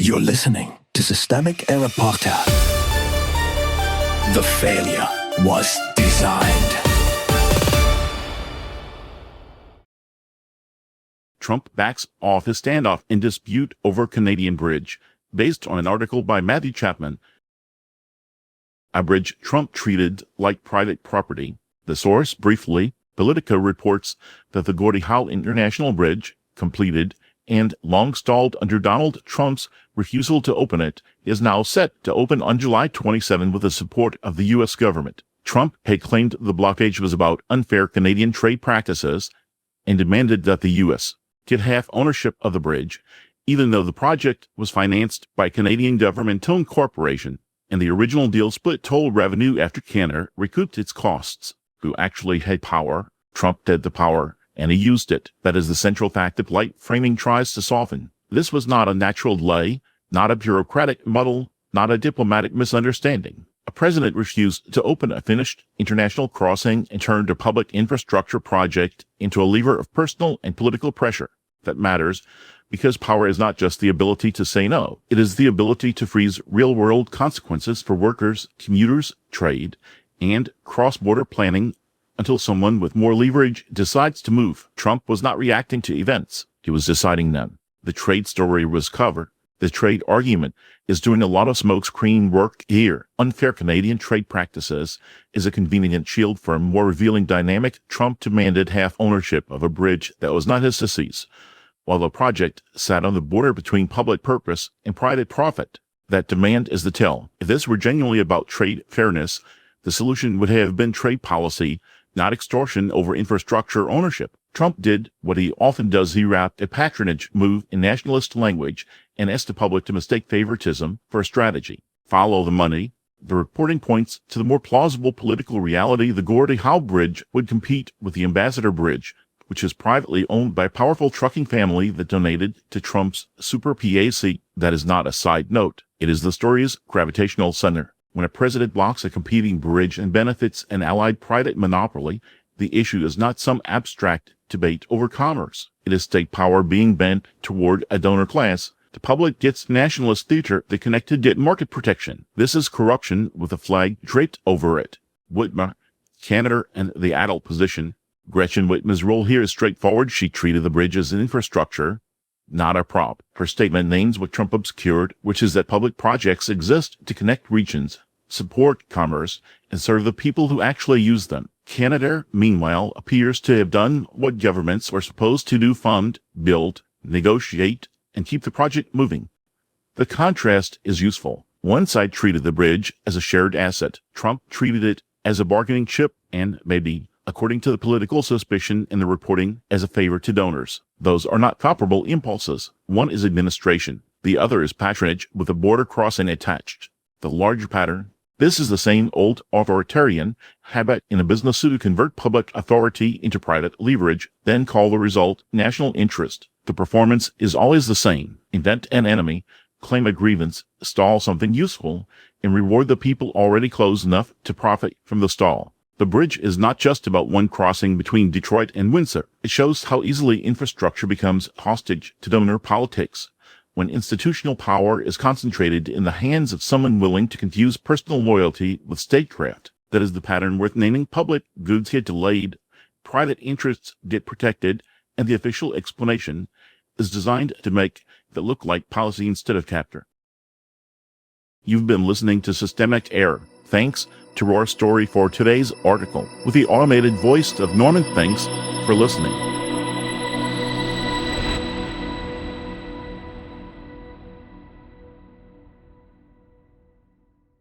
You're listening to Systemic Error Podcast. The failure was designed. Trump backs off his standoff in dispute over Canadian bridge, based on an article by Matthew Chapman. A bridge Trump treated like private property. The source, briefly, Politico reports that the Gordie Howe International Bridge, completed and long stalled under Donald Trump's refusal to open it, is now set to open on July 27 with the support of the U.S. government. Trump had claimed the blockage was about unfair Canadian trade practices and demanded that the U.S. get half ownership of the bridge, even though the project was financed by Canadian government-owned corporation, and the original deal split toll revenue after Canada recouped its costs. Who actually had power? Trump had the power, and he used it. That is the central fact that light framing tries to soften. This was not a natural delay, not a bureaucratic muddle, not a diplomatic misunderstanding. A president refused to open a finished international crossing and turned a public infrastructure project into a lever of personal and political pressure. That matters because power is not just the ability to say no. It is the ability to freeze real-world consequences for workers, commuters, trade, and cross-border planning until someone with more leverage decides to move. Trump was not reacting to events. He was deciding them. The trade story was covered. The trade argument is doing a lot of smokescreen work here. Unfair Canadian trade practices is a convenient shield for a more revealing dynamic. Trump demanded half ownership of a bridge that was not his to seize, while the project sat on the border between public purpose and private profit. That demand is the tell. If this were genuinely about trade fairness, the solution would have been trade policy, not extortion over infrastructure ownership. Trump did what he often does. He wrapped a patronage move in nationalist language and asked the public to mistake favoritism for a strategy. Follow the money. The reporting points to the more plausible political reality. The Gordie Howe Bridge would compete with the Ambassador Bridge, which is privately owned by a powerful trucking family that donated to Trump's super PAC. That is not a side note. It is the story's gravitational center. When a president blocks a competing bridge and benefits an allied private monopoly, the issue is not some abstract debate over commerce. It is state power being bent toward a donor class. The public gets nationalist theater, the connected get market protection. This is corruption with a flag draped over it. Whitmer, Canada, and the adult position. Gretchen Whitmer's role here is straightforward. She treated the bridge as an infrastructure, not a prop. Her statement names what Trump obscured, which is that public projects exist to connect regions, support commerce, and serve the people who actually use them. Canada, meanwhile, appears to have done what governments are supposed to do: fund, build, negotiate, and keep the project moving. The contrast is useful. One side treated the bridge as a shared asset. Trump treated it as a bargaining chip and maybe, according to the political suspicion in the reporting, as a favor to donors. Those are not comparable impulses. One is administration. The other is patronage with a border crossing attached. The larger pattern. This is the same old authoritarian habit in a business to convert public authority into private leverage, then call the result national interest. The performance is always the same. Invent an enemy, claim a grievance, stall something useful, and reward the people already close enough to profit from the stall. The bridge is not just about one crossing between Detroit and Windsor. It shows how easily infrastructure becomes hostage to donor politics when institutional power is concentrated in the hands of someone willing to confuse personal loyalty with statecraft. That is the pattern worth naming. Public goods get delayed, private interests get protected, and the official explanation is designed to make that look like policy instead of capture. You've been listening to Systemic Error. Thanks to our story for today's article with the automated voice of Norman. Thanks for listening.